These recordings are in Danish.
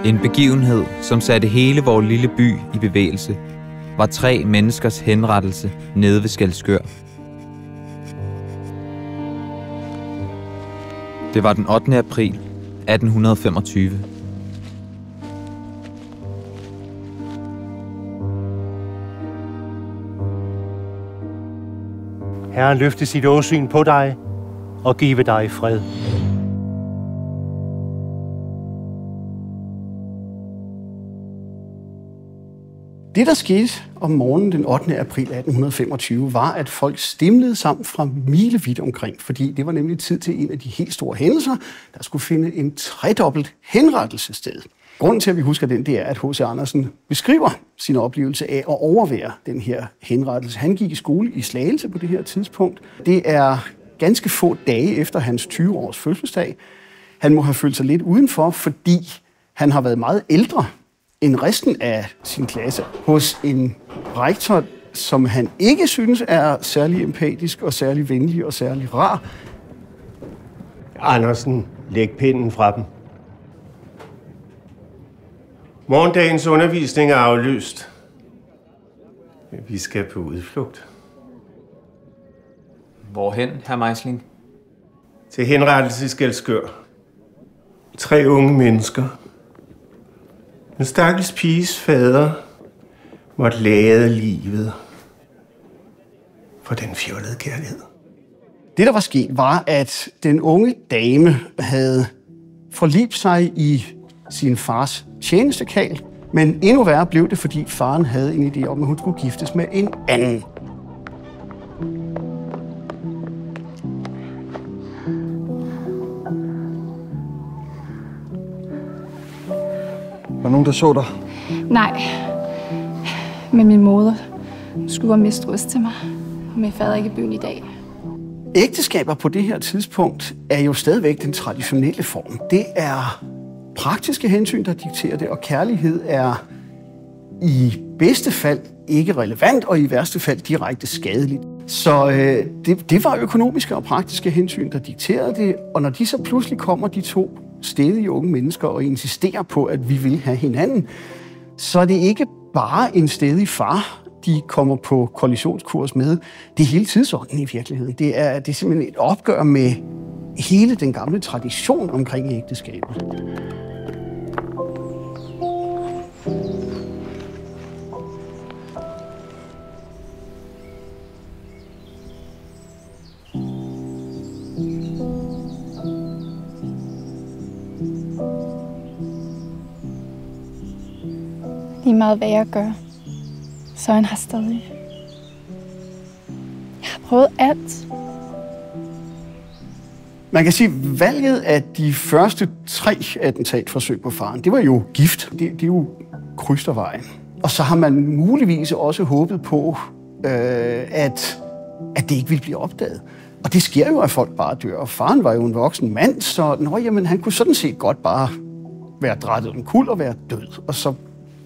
En begivenhed, som satte hele vores lille by i bevægelse, var 3 menneskers henrettelse nede ved Skælskør. Det var den 8. april 1825. Herren løfte sit åsyn på dig og give dig fred. Det, der skete om morgenen den 8. april 1825, var, at folk stimlede sammen fra milevidt omkring, fordi det var nemlig tid til en af de helt store hændelser, der skulle finde en tredobbelt henrettelse sted. Grunden til, at vi husker den, det er, at H.C. Andersen beskriver sin oplevelse af at overvære den her henrettelse. Han gik i skole i Slagelse på det her tidspunkt. Det er ganske få dage efter hans 20-års fødselsdag. Han må have følt sig lidt udenfor, fordi han har været meget ældre end resten af sin klasse hos en rektor, som han ikke synes er særlig empatisk og særlig venlig og særlig rar. Andersen, læg pinden fra dem. Morgendagens undervisning er aflyst. Vi skal på udflugt. Hvorhen, hr. Meisling? Til henrettelse i Skælskør. 3 unge mennesker. En stakkels piges fader måtte lade livet for den fjollede kærlighed. Det, der var sket, var, at den unge dame havde forlibt sig i sin fars tjenestekal, men endnu værre blev det, fordi faren havde en idé om, at hun skulle giftes med en anden. Var der nogen, der så dig? Nej, men min moder skulle være mistrøs til mig, og min fader er ikke i byen i dag. Ægteskaber på det her tidspunkt er jo stadigvæk den traditionelle form. Det er praktiske hensyn, der dikterer det, og kærlighed er i bedste fald ikke relevant, og i værste fald direkte skadeligt. Så det var økonomiske og praktiske hensyn, der dikterede det, og når de så pludselig kommer, de 2 stedige unge mennesker, og insisterer på, at vi vil have hinanden, så er det ikke bare en stedig far, de kommer på kollisionskurs med. Det er hele tidsordenen i virkeligheden. Det er simpelthen et opgør med hele den gamle tradition omkring ægteskabet. Lige meget hvad jeg gør, så er han her stadig. Jeg har prøvet alt. Man kan sige, at valget af de første 3 attentatforsøg på faren, det var jo gift. Det er jo krystervejen. Og så har man muligvis også håbet på, at det ikke ville blive opdaget. Og det sker jo, at folk bare dør. Og faren var jo en voksen mand, så han kunne sådan set godt bare være drættet omkuld og være død. Og så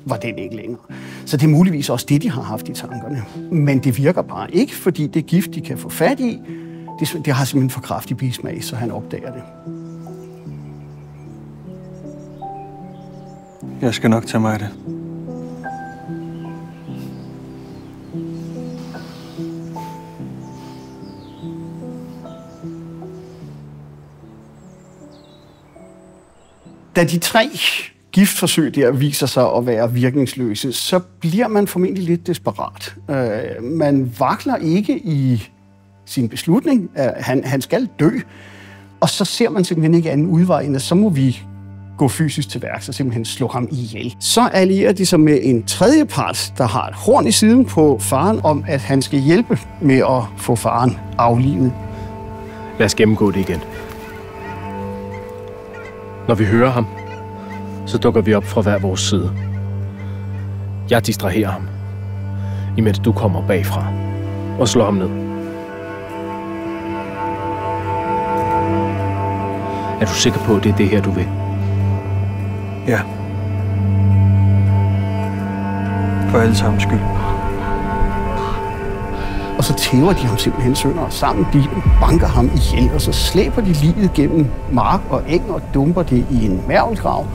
var den ikke længere. Så det er muligvis også det, de har haft i tankerne. Men det virker bare ikke, fordi det gift, de kan få fat i, det har simpelthen for kraftig bismag, så han opdager det. Jeg skal nok tage mig af det. Da de 3 giftforsøg der viser sig at være virkningsløse, så bliver man formentlig lidt desperat. Man vakler ikke i sin beslutning. Han skal dø. Og så ser man simpelthen ikke anden udvej, end at så må vi gå fysisk til værks og simpelthen slå ham ihjel. Så allierer de sig med en tredje part, der har et horn i siden på faren, om at han skal hjælpe med at få faren aflivet. Lad os gennemgå det igen. Når vi hører ham, så dukker vi op fra hver vores side. Jeg distraherer ham, imens du kommer bagfra og slår ham ned. Er du sikker på, at det er det her, du vil? Ja. For alle sammens skyld. Og så tæver de ham simpelthen sønder, og sammen de banker ham ihjel, og så slæber de liget gennem mark og eng og dumper det i en mergelgrav.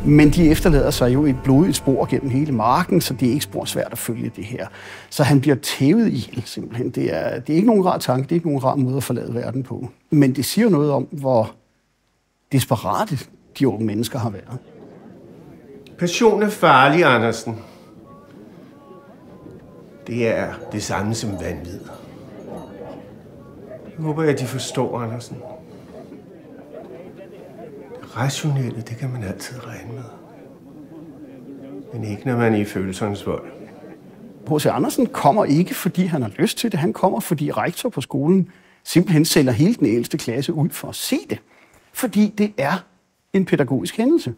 Men de efterlader sig jo et blodigt spor gennem hele marken, så det er ikke spor svært at følge det her. Så han bliver tævet ihjel, simpelthen. Det er ikke nogen rar tanke, det er ikke nogen rar måde at forlade verden på. Men det siger noget om, hvor desperate de unge mennesker har været. Passion er farlig, Andersen. Det er det samme som vanvid. Jeg håber, at de forstår, Andersen. Det rationelle, det kan man altid regne med. Men ikke, når man er i følelsernes vold. H.C. Andersen kommer ikke, fordi han har lyst til det. Han kommer, fordi rektor på skolen simpelthen sælger hele den ældste klasse ud for at se det. Fordi det er en pædagogisk hændelse.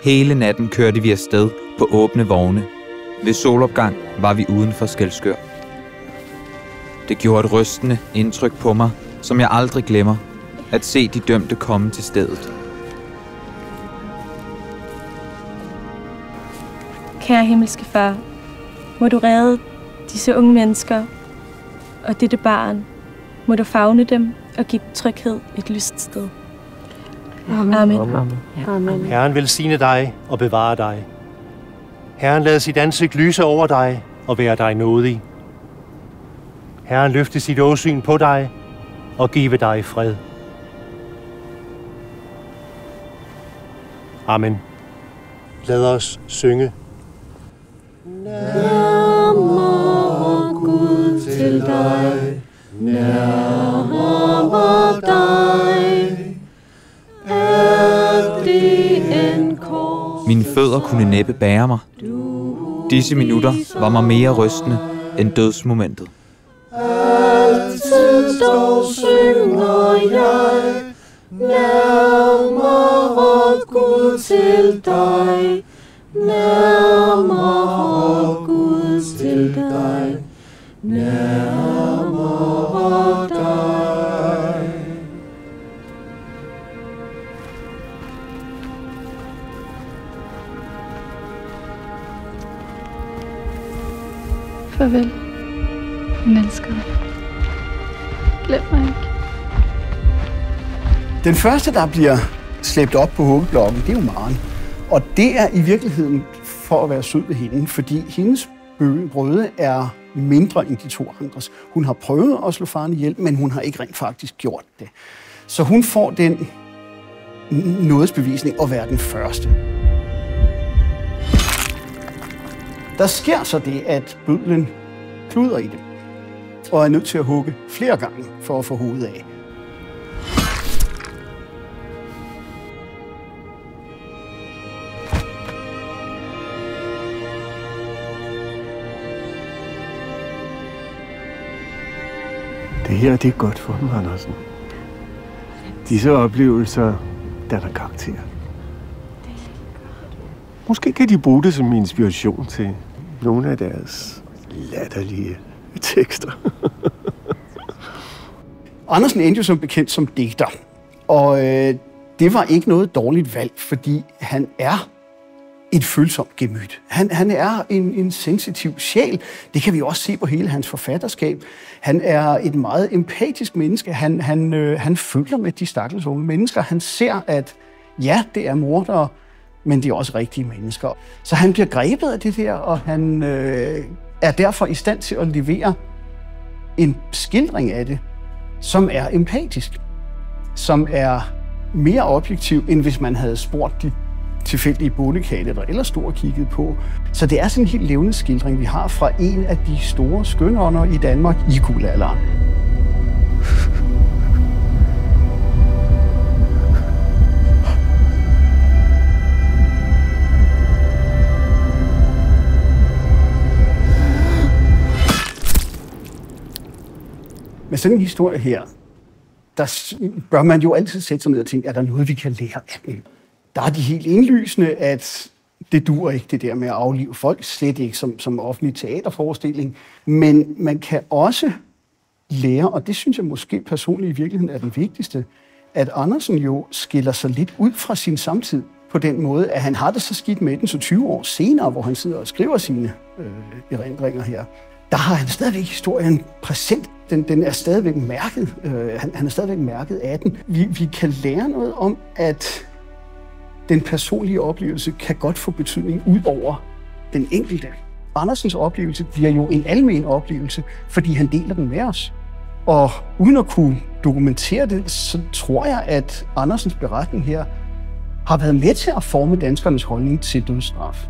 Hele natten kørte vi afsted på åbne vogne. Ved solopgang var vi uden for Skælskør. Det gjorde et rystende indtryk på mig, som jeg aldrig glemmer, at se de dømte komme til stedet. Kære himmelske far, må du redde disse unge mennesker og dette barn. Må du favne dem og give tryghed et lyst sted. Amen. Amen. Amen. Amen. Herren velsigne dig og bevare dig. Herren lader sit ansigt lyse over dig og være dig nådig. Herren løfte sit åsyn på dig og give dig fred. Amen. Lad os synge. Nærmere Gud til dig, nærmere dig, er det en kors. Mine fødder kunne næppe bære mig. Disse minutter var mig mere rystende end dødsmomentet. Altid dog synger jeg, nærmere Gud til dig, nærmere Gud til dig, nærmere dig. Farvel, min elskede. Glem mig ikke. Den første, der bliver slæbt op på hovedblokken, det er jo Maren. Og det er i virkeligheden for at være sød ved hende, fordi hendes brøde er mindre end de to andres. Hun har prøvet at slå faren ihjel, men hun har ikke rent faktisk gjort det. Så hun får den nådesbevisning at være den første. Der sker så det, at bødlen kluder i det, og er nødt til at hugge flere gange for at få hovedet af. Det her, det er godt for dem, Andersen. Disse oplevelser danner karakter. Måske kan de bruge det som inspiration til nogle af deres latterlige tekster. Andersen endte jo som bekendt som digter, og det var ikke noget dårligt valg, fordi han er et følsomt gemyt. Han er en sensitiv sjæl. Det kan vi også se på hele hans forfatterskab. Han er et meget empatisk menneske. Han føler med de stakkels unge mennesker. Han ser, at ja, det er mordere, men det er også rigtige mennesker. Så han bliver grebet af det der, og han er derfor i stand til at levere en skildring af det, som er empatisk, som er mere objektiv, end hvis man havde spurgt de tilfældige bondekatte, der ellers stod og kiggede på. Så det er sådan en helt levende skildring, vi har fra en af de store skønånder i Danmark i guldalderen. Med sådan en historie her, der bør man jo altid sætte sig ned og tænke, er der noget, vi kan lære af den? Der er de helt indlysende, at det duer ikke, det der med at aflive folk, slet ikke som offentlig teaterforestilling. Men man kan også lære, og det synes jeg måske personligt i virkeligheden er den vigtigste, at Andersen jo skiller sig lidt ud fra sin samtid på den måde, at han har det så skidt med den så 20 år senere, hvor han sidder og skriver sine erindringer her. Der har han stadigvæk historien præsent. Den er stadigvæk mærket. Han er stadigvæk mærket af den. Vi kan lære noget om, at den personlige oplevelse kan godt få betydning ud over den enkelte. Andersens oplevelse bliver jo en almen oplevelse, fordi han deler den med os. Og uden at kunne dokumentere det, så tror jeg, at Andersens beretning her har været med til at forme danskernes holdning til dødsstraf.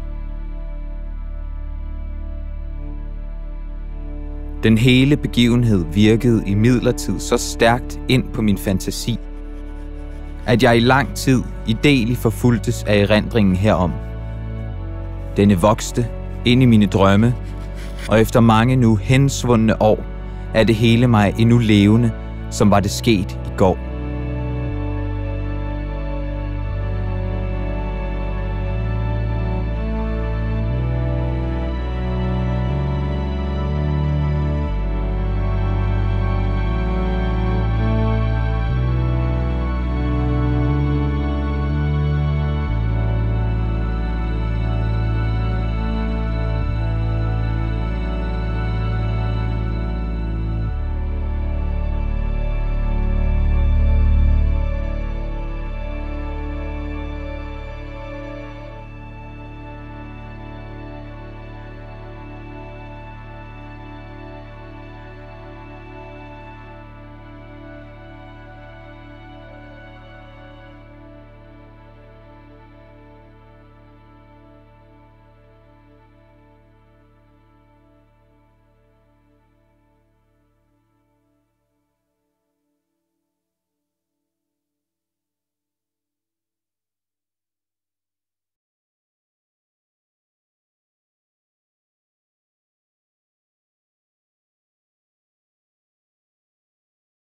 Den hele begivenhed virkede imidlertid så stærkt ind på min fantasi, at jeg i lang tid idéligt forfulgtes af erindringen herom. Denne vokste ind i mine drømme, og efter mange nu hensvundne år er det hele mig endnu levende, som var det sket i går.